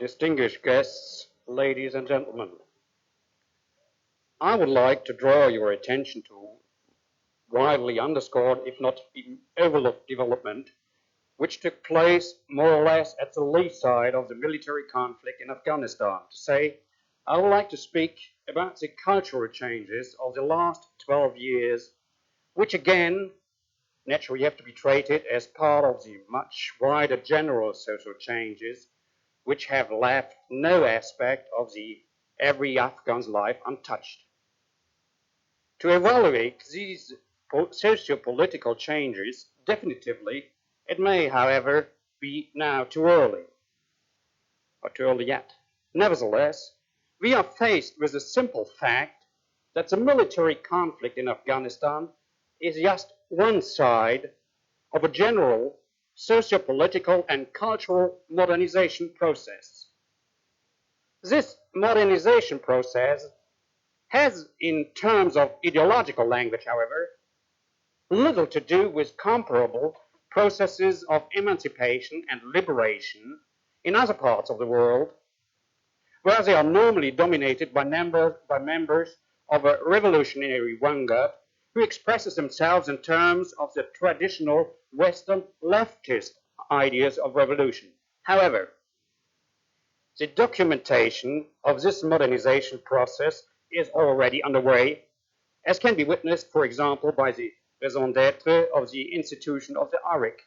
Distinguished guests, ladies and gentlemen, I would like to draw your attention to widely underscored, if not even overlooked development, which took place more or less at the lee side of the military conflict in Afghanistan. To say, I would like to speak about the cultural changes of the last 12 years, which again, naturally have to be treated as part of the much wider general social changes which have left no aspect of the every Afghan's life untouched. To evaluate these socio-political changes definitively, it may, however, be now too early, or too early yet. Nevertheless, we are faced with the simple fact that the military conflict in Afghanistan is just one side of a general socio-political and cultural modernization process. This modernization process has, in terms of ideological language, however, little to do with comparable processes of emancipation and liberation in other parts of the world, where they are normally dominated by members of a revolutionary vanguard who expresses themselves in terms of the traditional Western leftist ideas of revolution. However, the documentation of this modernization process is already underway, as can be witnessed, for example, by the raison d'etre of the institution of the ARIC.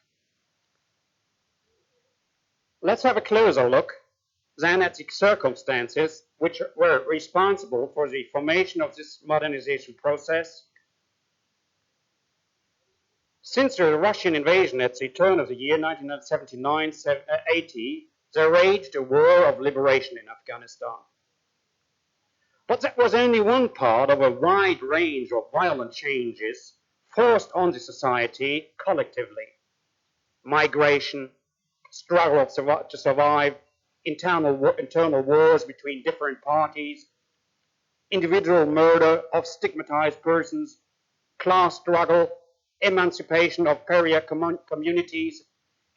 Let's have a closer look then at the circumstances which were responsible for the formation of this modernization process. Since the Russian invasion at the turn of the year 1979-80, there raged a war of liberation in Afghanistan. But that was only one part of a wide range of violent changes forced on the society collectively. Migration, struggle to survive, internal wars between different parties, individual murder of stigmatized persons, class struggle, emancipation of pariah communities,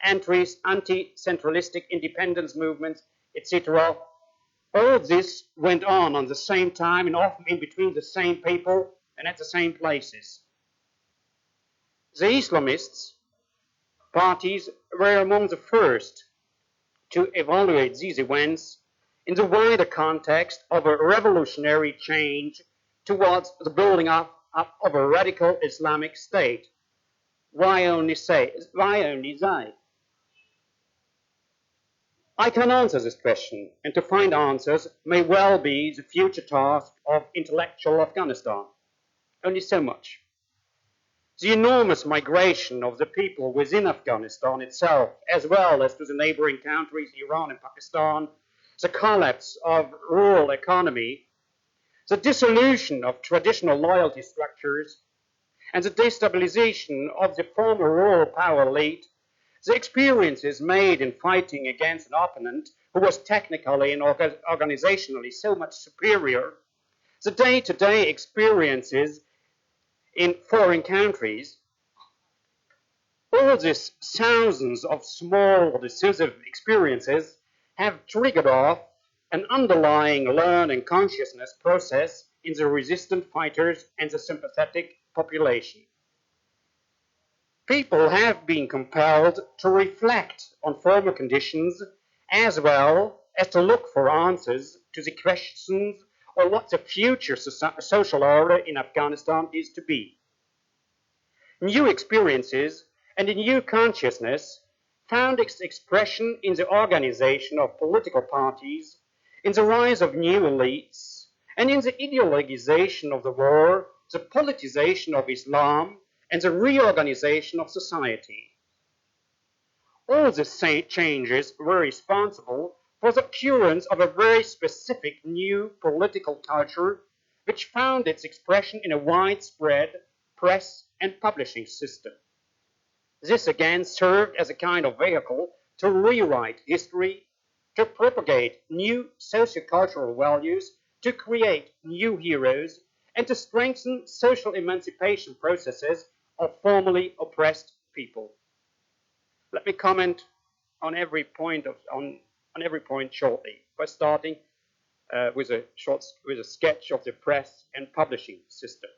entries, anti-centralistic independence movements, etc. All this went on the same time and often in between the same people and at the same places. The Islamists parties were among the first to evaluate these events in the wider context of a revolutionary change towards the building up of a radical Islamic state. Why only they? I can answer this question, and to find answers may well be the future task of intellectual Afghanistan. Only so much. The enormous migration of the people within Afghanistan itself, as well as to the neighboring countries, Iran and Pakistan, the collapse of rural economy, the dissolution of traditional loyalty structures, and the destabilization of the former rural power elite, the experiences made in fighting against an opponent who was technically and organizationally so much superior, the day-to-day experiences in foreign countries, all these thousands of small decisive experiences have triggered off an underlying learn and consciousness process in the resistant fighters and the sympathetic population. People have been compelled to reflect on former conditions as well as to look for answers to the questions on what the future social order in Afghanistan is to be. New experiences and a new consciousness found its expression in the organization of political parties, in the rise of new elites, and in the ideologization of the war, the politicization of Islam, and the reorganization of society. All these changes were responsible for the occurrence of a very specific new political culture which found its expression in a widespread press and publishing system. This again served as a kind of vehicle to rewrite history, to propagate new sociocultural values, to create new heroes, and to strengthen social emancipation processes of formerly oppressed people. Let me comment on every point on every point shortly, by starting with a sketch of the press and publishing system.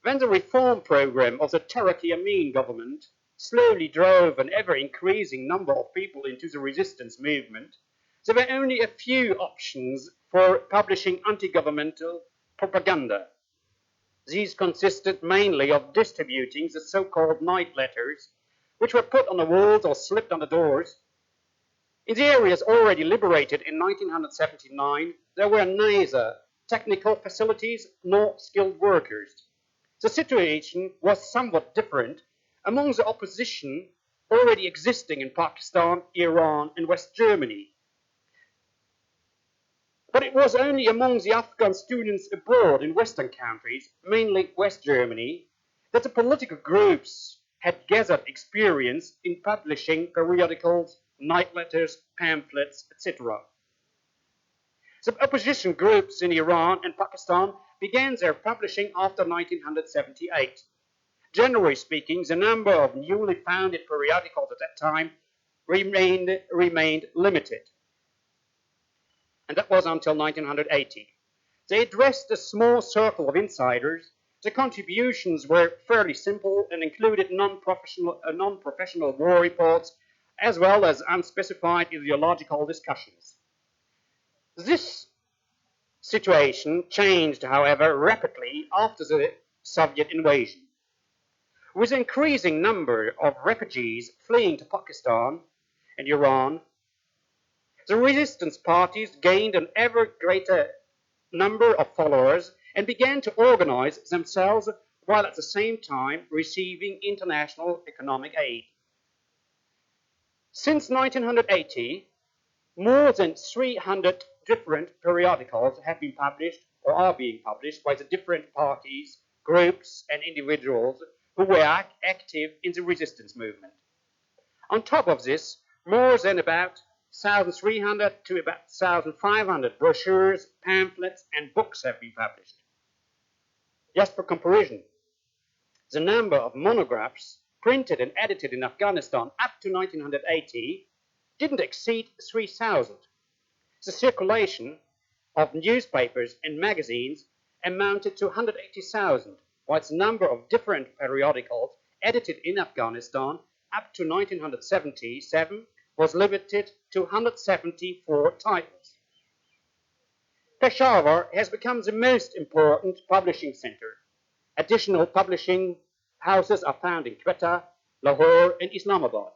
When the reform program of the Taraki Amin government slowly drove an ever-increasing number of people into the resistance movement, there were only a few options for publishing anti-governmental propaganda. These consisted mainly of distributing the so-called night letters, which were put on the walls or slipped on the doors. In the areas already liberated in 1979, there were neither technical facilities nor skilled workers. The situation was somewhat different among the opposition already existing in Pakistan, Iran, and West Germany. But it was only among the Afghan students abroad in Western countries, mainly West Germany, that the political groups had gathered experience in publishing periodicals, night letters, pamphlets, etc. The opposition groups in Iran and Pakistan began their publishing after 1978. Generally speaking, the number of newly founded periodicals at that time remained limited. And that was until 1980. They addressed a small circle of insiders. The contributions were fairly simple and included non-professional war reports, as well as unspecified ideological discussions. This situation changed, however, rapidly after the Soviet invasion. With an increasing number of refugees fleeing to Pakistan and Iran, the resistance parties gained an ever greater number of followers and began to organize themselves while at the same time receiving international economic aid. Since 1980, more than 300 different periodicals have been published or are being published by the different parties, groups, and individuals who were active in the resistance movement. On top of this, more than about 1,300 to about 1,500 brochures, pamphlets, and books have been published. Just for comparison, the number of monographs printed and edited in Afghanistan up to 1980 didn't exceed 3,000. The circulation of newspapers and magazines amounted to 180,000, while the number of different periodicals edited in Afghanistan up to 1977 was limited to 174 titles. Peshawar has become the most important publishing center. Additional publishing houses are found in Quetta, Lahore, and Islamabad.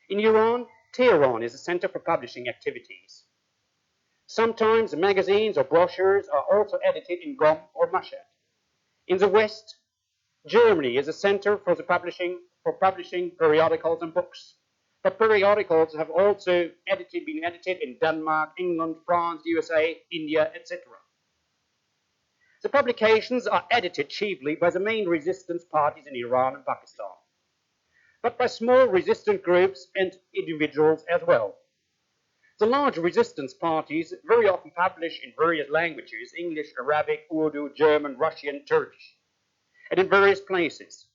In Iran, Tehran is a center for publishing activities. Sometimes magazines or brochures are also edited in Qom or Mashhad. In the West, Germany is a center for publishing periodicals and books. But periodicals have also been edited in Denmark, England, France, USA, India, etc. The publications are edited chiefly by the main resistance parties in Iran and Pakistan, but by small resistant groups and individuals as well. The large resistance parties very often publish in various languages: English, Arabic, Urdu, German, Russian, Turkish, and in various places.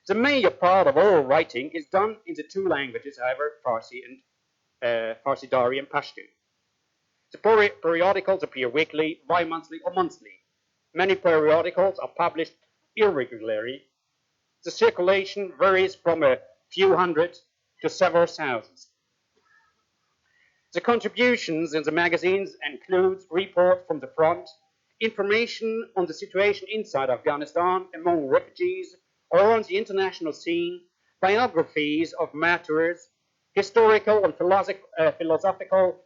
The major part of all writing is done in the two languages, however, Farsi Dari and Pashto. The periodicals appear weekly, bi-monthly, or monthly. Many periodicals are published irregularly. The circulation varies from a few hundred to several thousands. The contributions in the magazines include reports from the front, information on the situation inside Afghanistan among refugees or on the international scene, biographies of martyrs, historical and philosophical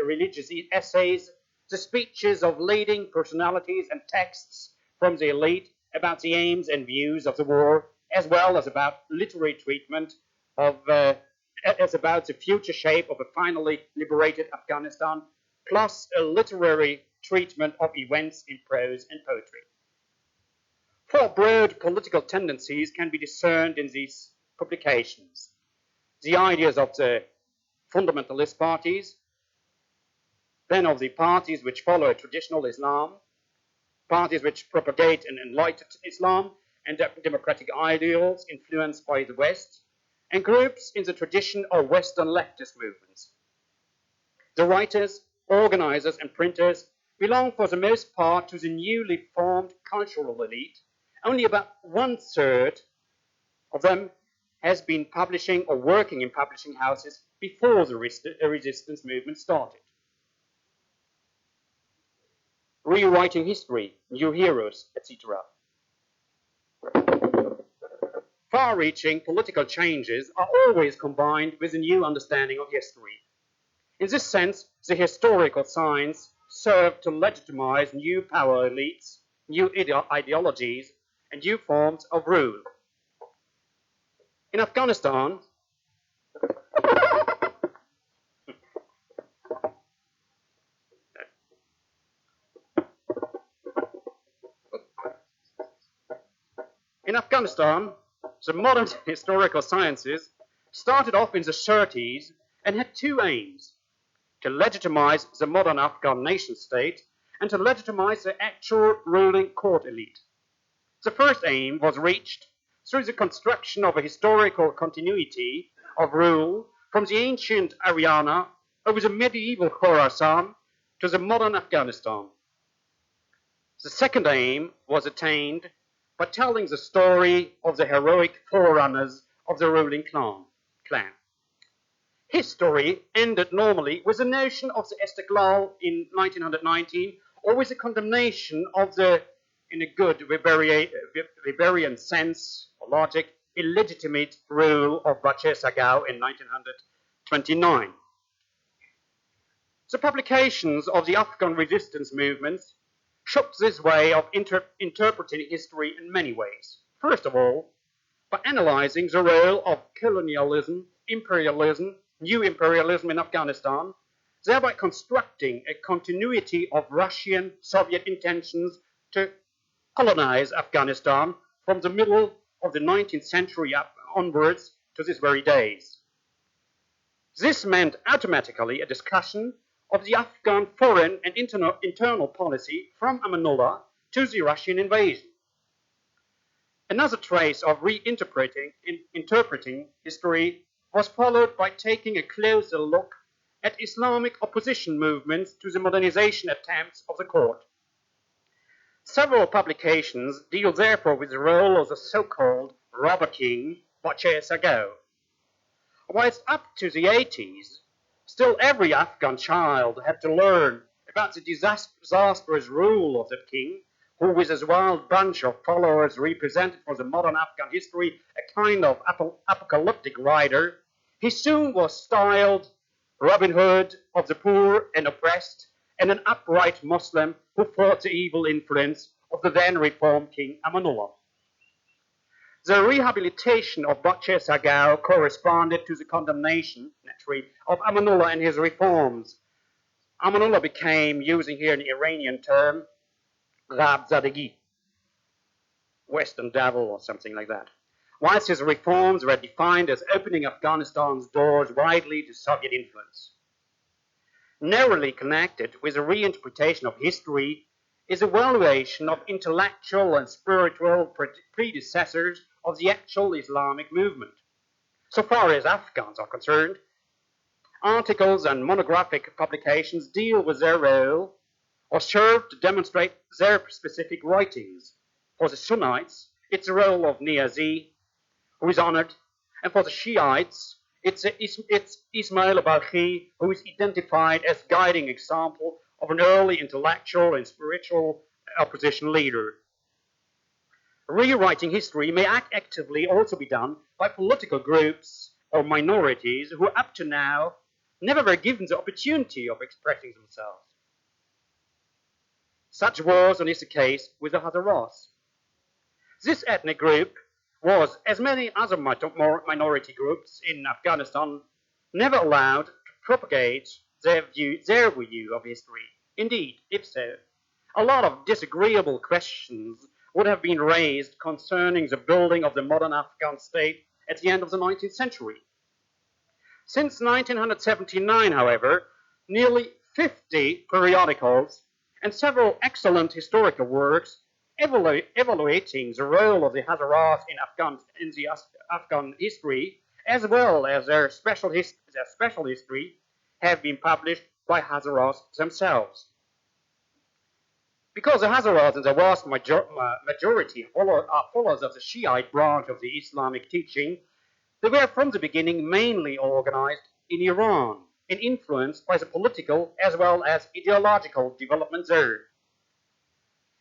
religious essays, the speeches of leading personalities and texts from the elite about the aims and views of the war, as well as about literary treatment as about the future shape of a finally liberated Afghanistan, plus a literary treatment of events in prose and poetry. Four broad political tendencies can be discerned in these publications: the ideas of the fundamentalist parties, then of the parties which follow traditional Islam, parties which propagate an enlightened Islam and democratic ideals influenced by the West, and groups in the tradition of Western leftist movements. The writers, organizers, and printers belong for the most part to the newly formed cultural elite. Only about 1/3 of them has been publishing or working in publishing houses before the resistance movement started. Rewriting history, new heroes, etc. Far-reaching political changes are always combined with a new understanding of history. In this sense, the historical science served to legitimize new power elites, new ideologies, and new forms of rule. In Afghanistan, the modern historical sciences started off in the 30s and had two aims: to legitimize the modern Afghan nation state and to legitimize the actual ruling court elite. The first aim was reached through the construction of a historical continuity of rule from the ancient Ariana over the medieval Khorasan to the modern Afghanistan. The second aim was attained by telling the story of the heroic forerunners of the ruling clan. History ended normally with the notion of the Istiqlal in 1919, or with the condemnation of the, in a good Weberian sense or logic, illegitimate rule of Bachir Sagao in 1929. The publications of the Afghan resistance movements shook this way of interpreting history in many ways. First of all, by analyzing the role of colonialism, imperialism, new imperialism in Afghanistan, thereby constructing a continuity of Russian-Soviet intentions to colonize Afghanistan from the middle of the 19th century onwards to these very days. This meant automatically a discussion of the Afghan foreign and internal policy from Amanullah to the Russian invasion. Another trace of interpreting history was followed by taking a closer look at Islamic opposition movements to the modernization attempts of the court. Several publications deal therefore with the role of the so-called robber king, Bachir Sagao. Whilst up to the 80s, still every Afghan child had to learn about the disastrous rule of the king, who with his wild bunch of followers represented for the modern Afghan history a kind of apocalyptic rider. He soon was styled Robin Hood of the poor and oppressed, and an upright Muslim who fought the evil influence of the then reformed King Amanullah. The rehabilitation of Bachir Sagao corresponded to the condemnation, naturally, of Amanullah and his reforms. Amanullah became, using here an Iranian term, Rab Zadegi, Western devil or something like that. Whilst his reforms were defined as opening Afghanistan's doors widely to Soviet influence. Narrowly connected with a reinterpretation of history is a valuation of intellectual and spiritual predecessors of the actual Islamic movement. So far as Afghans are concerned, articles and monographic publications deal with their role or serve to demonstrate their specific writings. For the Sunnites, it's the role of Niazi, who is honored, and for the Shiites, it's Ismail Balkhi, who is identified as guiding example of an early intellectual and spiritual opposition leader. Rewriting history may actively also be done by political groups or minorities who up to now never were given the opportunity of expressing themselves. Such was and is the case with the Hazaras. This ethnic group was, as many other minority groups in Afghanistan, never allowed to propagate their view of history. Indeed, if so, a lot of disagreeable questions would have been raised concerning the building of the modern Afghan state at the end of the 19th century. Since 1979, however, nearly 50 periodicals and several excellent historical works evaluating the role of the Hazaras in the Afghan history, as well as their special history, have been published by Hazaras themselves. Because the Hazaras in the vast majority are followers of the Shiite branch of the Islamic teaching, they were from the beginning mainly organized in Iran and influenced by the political as well as ideological development there.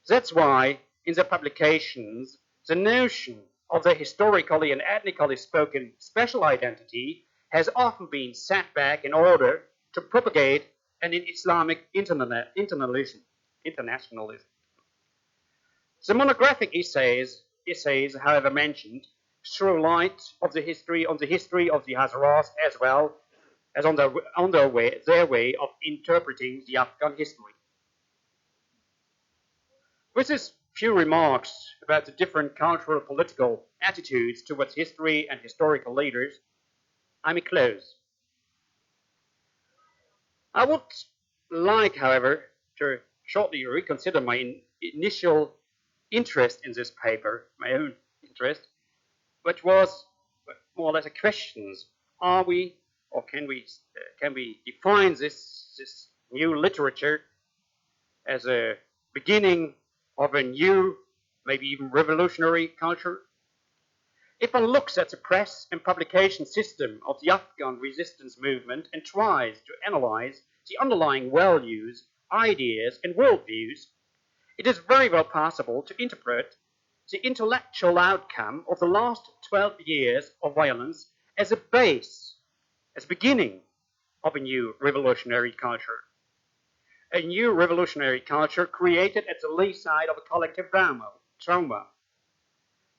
That's why in the publications, the notion of the historically and ethnically spoken special identity has often been set back in order to propagate an Islamic internationalism. The monographic essays, however, mentioned, throw light on the history of the Hazaras as well as on their way of interpreting the Afghan history. With these few remarks about the different cultural political attitudes towards history and historical leaders, I may close. I would like, however, to shortly reconsider my initial interest in this paper, my own interest, which was more or less a question: are we, or can we define this new literature as a beginning of a new, maybe even revolutionary culture? If one looks at the press and publication system of the Afghan resistance movement and tries to analyze the underlying values, ideas, and worldviews, it is very well possible to interpret the intellectual outcome of the last 12 years of violence as a base, as beginning of a new revolutionary culture. A new revolutionary culture created at the lee side of a collective trauma.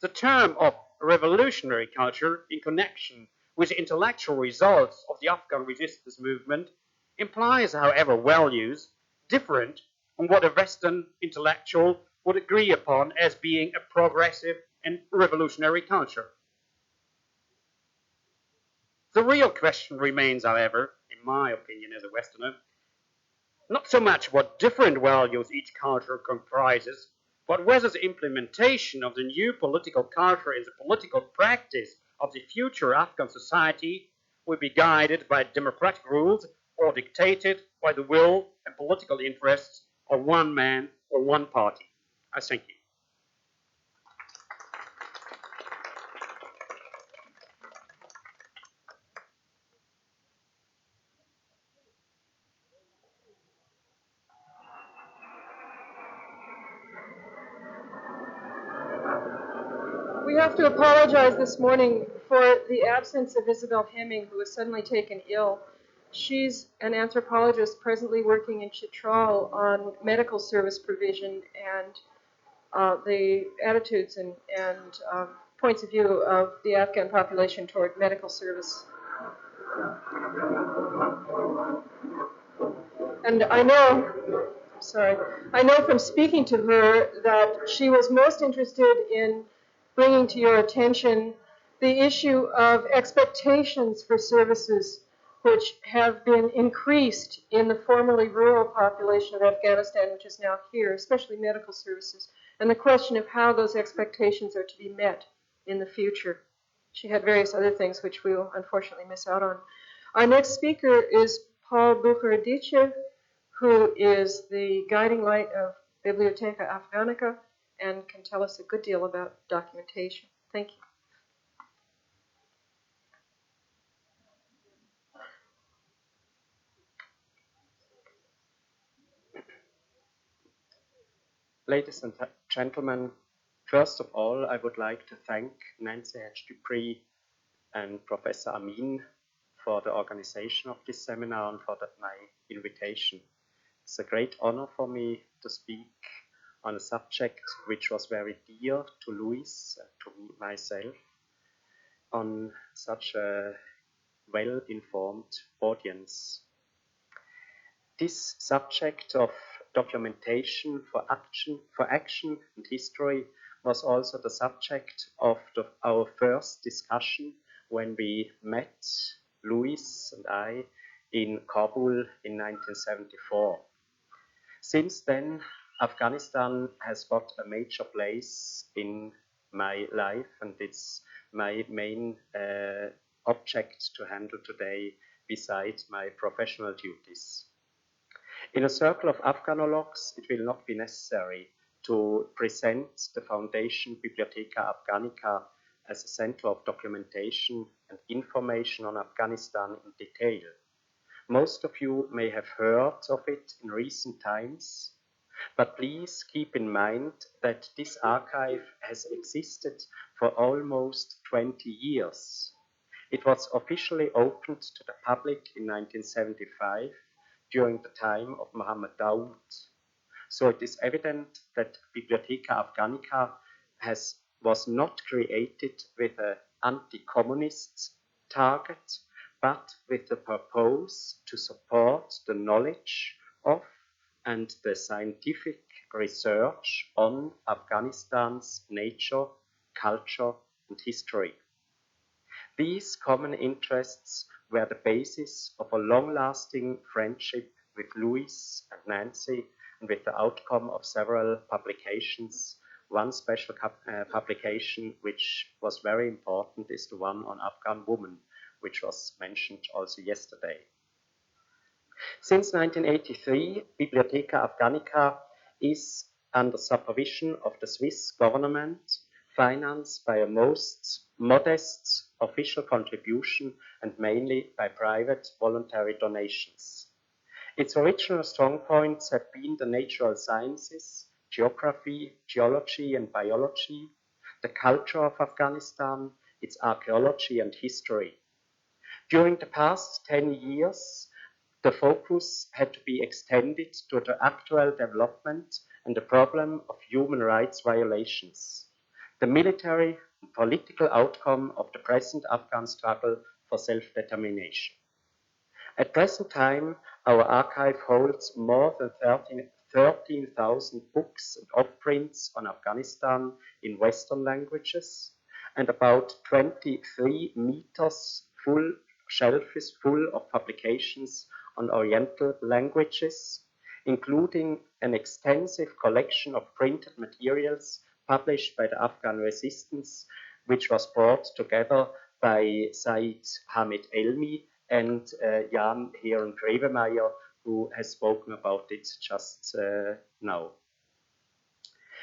The term of revolutionary culture in connection with the intellectual results of the Afghan resistance movement implies, however, values different from what a Western intellectual would agree upon as being a progressive and revolutionary culture. The real question remains, however, in my opinion as a Westerner, not so much what different values each culture comprises, but whether the implementation of the new political culture in the political practice of the future Afghan society will be guided by democratic rules or dictated by the will and political interests of one man or one party. I thank you. We have to apologize this morning for the absence of Isabel Hemming, who was suddenly taken ill. She's an anthropologist presently working in Chitral on medical service provision and the attitudes and points of view of the Afghan population toward medical service. And I know from speaking to her that she was most interested in bringing to your attention the issue of expectations for services which have been increased in the formerly rural population of Afghanistan, which is now here, especially medical services, and the question of how those expectations are to be met in the future. She had various other things which we will unfortunately miss out on. Our next speaker is Paul Bukharidichev, who is the guiding light of Bibliotheca Afghanica and can tell us a good deal about documentation. Thank you. Ladies and gentlemen, first of all, I would like to thank Nancy H. Dupree and Professor Amin for the organization of this seminar and for my invitation. It's a great honor for me to speak on a subject which was very dear to Louis and to myself on such a well-informed audience. This subject of documentation for action and history was also the subject of our first discussion when we met, Louis and I, in Kabul in 1974. Since then, Afghanistan has got a major place in my life, and it's my main object to handle today besides my professional duties. In a circle of Afghanologues, it will not be necessary to present the Foundation Bibliotheca Afghanica as a center of documentation and information on Afghanistan in detail. Most of you may have heard of it in recent times, but please keep in mind that this archive has existed for almost 20 years. It was officially opened to the public in 1975 during the time of Muhammad Dawood. So it is evident that Bibliotheca Afghanica was not created with an anti-communist target, but with the purpose to support the knowledge of and the scientific research on Afghanistan's nature, culture, and history. These common interests were the basis of a long-lasting friendship with Louis and Nancy, and with the outcome of several publications. One special publication which was very important is the one on Afghan women, which was mentioned also yesterday. Since 1983, Bibliotheca Afghanica is under supervision of the Swiss government, financed by a most modest official contribution and mainly by private voluntary donations. Its original strong points have been the natural sciences, geography, geology and biology, the culture of Afghanistan, its archaeology and history. During the past 10 years, the focus had to be extended to the actual development and the problem of human rights violations, the military and political outcome of the present Afghan struggle for self-determination. At present time, our archive holds more than 13,000 books and offprints on Afghanistan in Western languages, and about 23 meters full shelves full of publications on Oriental languages, including an extensive collection of printed materials published by the Afghan resistance, which was brought together by Said Hamid Elmi and Jan Heeren Grevemeyer, who has spoken about it just now.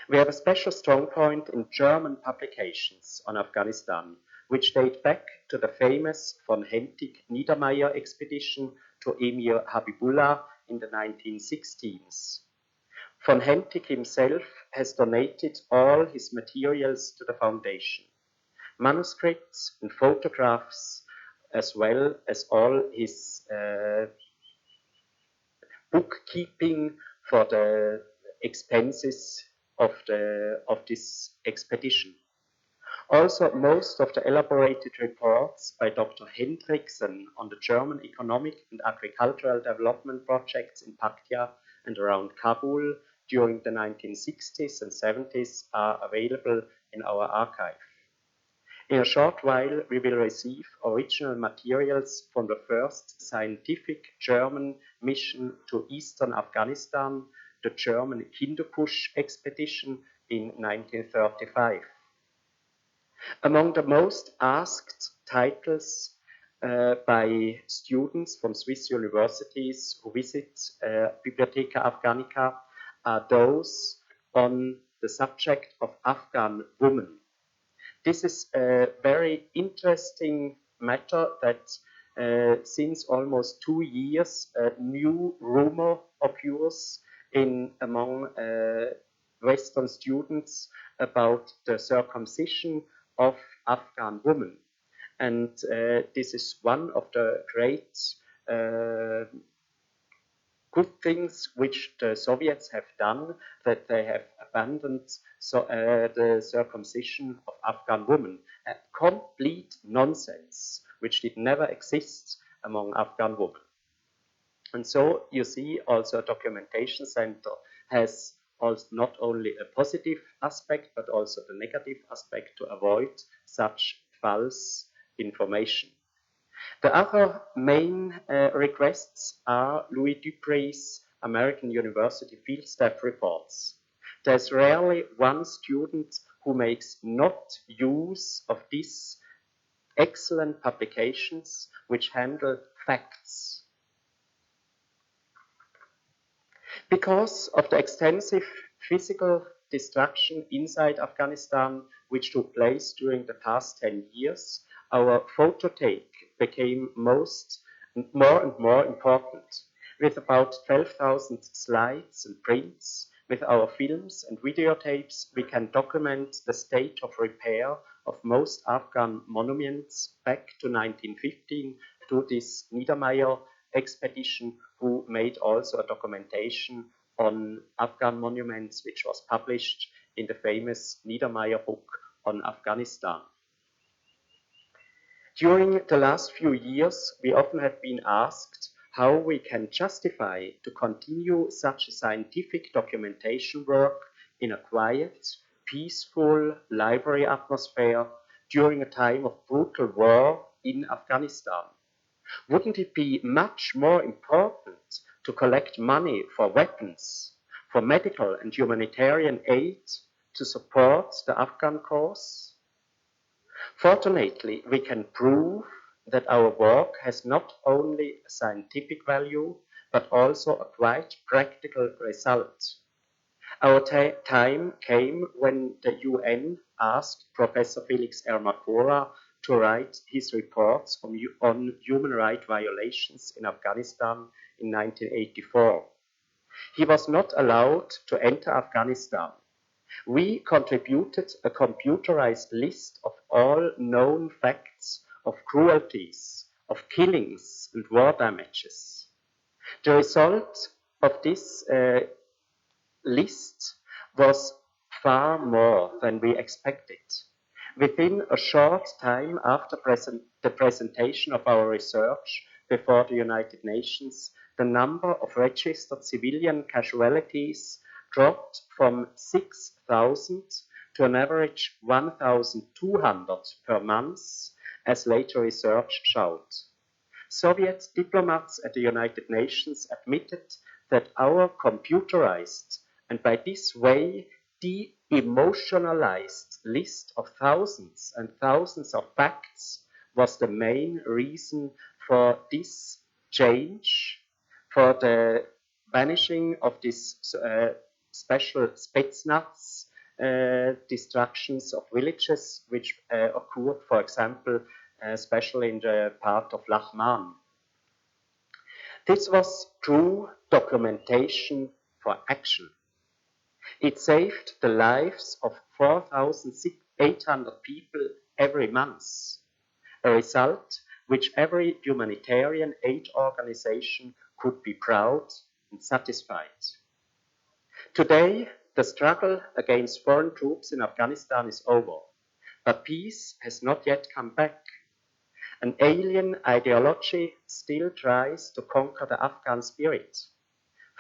We have a special strong point in German publications on Afghanistan, which date back to the famous von Hentig-Niedermeyer expedition to Emir Habibullah in the 1960s. Von Hentig himself has donated all his materials to the foundation, manuscripts and photographs, as well as all his bookkeeping for the expenses of this expedition. Also, most of the elaborated reports by Dr. Hendriksen on the German economic and agricultural development projects in Paktia and around Kabul during the 1960s and 70s are available in our archive. In a short while, we will receive original materials from the first scientific German mission to eastern Afghanistan, the German Hindukusch expedition in 1935. Among the most asked titles by students from Swiss universities who visit Bibliotheca Afghanica are those on the subject of Afghan women. This is a very interesting matter that since almost 2 years, a new rumor occurs among Western students about the circumcision of Afghan women. And this is one of the great good things which the Soviets have done, that they have abandoned the circumcision of Afghan women. A complete nonsense, which did never exist among Afghan women. And so you see also a documentation center has also not only a positive aspect, but also the negative aspect to avoid such false information. The other main requests are Louis Dupree's American University field staff reports. There's rarely one student who makes not use of these excellent publications which handle facts. Because of the extensive physical destruction inside Afghanistan, which took place during the past 10 years, our photothèque became more and more important. With about 12,000 slides and prints, with our films and videotapes, we can document the state of repair of most Afghan monuments back to 1915 to this Niedermeyer expedition, who made also a documentation on Afghan monuments, which was published in the famous Niedermeyer book on Afghanistan. During the last few years, we often have been asked how we can justify to continue such a scientific documentation work in a quiet, peaceful library atmosphere during a time of brutal war in Afghanistan. Wouldn't it be much more important to collect money for weapons, for medical and humanitarian aid to support the Afghan cause? Fortunately, we can prove that our work has not only a scientific value, but also a quite practical result. Our time came when the UN asked Professor Felix Ermacora to write his reports on human rights violations in Afghanistan in 1984. He was not allowed to enter Afghanistan. We contributed a computerized list of all known facts of cruelties, of killings and war damages. The result of this list was far more than we expected. Within a short time after the presentation of our research before the United Nations, the number of registered civilian casualties dropped from 6,000 to an average 1,200 per month, as later research showed. Soviet diplomats at the United Nations admitted that our computerized and by this way de-emotionalized list of thousands and thousands of facts was the main reason for this change, for the vanishing of this special Spetsnaz destructions of villages, which occurred, for example, especially in the part of Lahman. This was true documentation for action. It saved the lives of 4,800 people every month, a result which every humanitarian aid organization could be proud and satisfied. Today, the struggle against foreign troops in Afghanistan is over, but peace has not yet come back. An alien ideology still tries to conquer the Afghan spirit.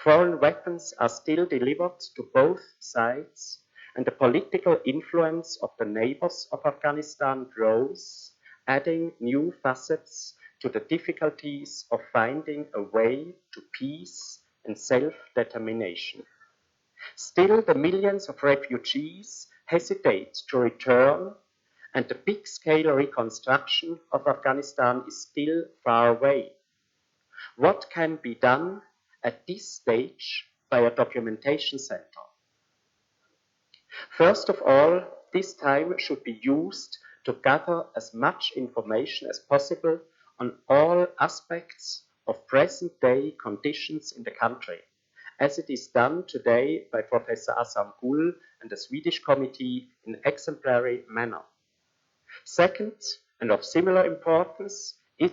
Foreign weapons are still delivered to both sides, and the political influence of the neighbors of Afghanistan grows, adding new facets to the difficulties of finding a way to peace and self-determination. Still, the millions of refugees hesitate to return, and the big-scale reconstruction of Afghanistan is still far away. What can be done at this stage by a documentation center? First of all, this time should be used to gather as much information as possible on all aspects of present-day conditions in the country, as it is done today by Professor Assam Gull and the Swedish committee in an exemplary manner. Second, and of similar importance, is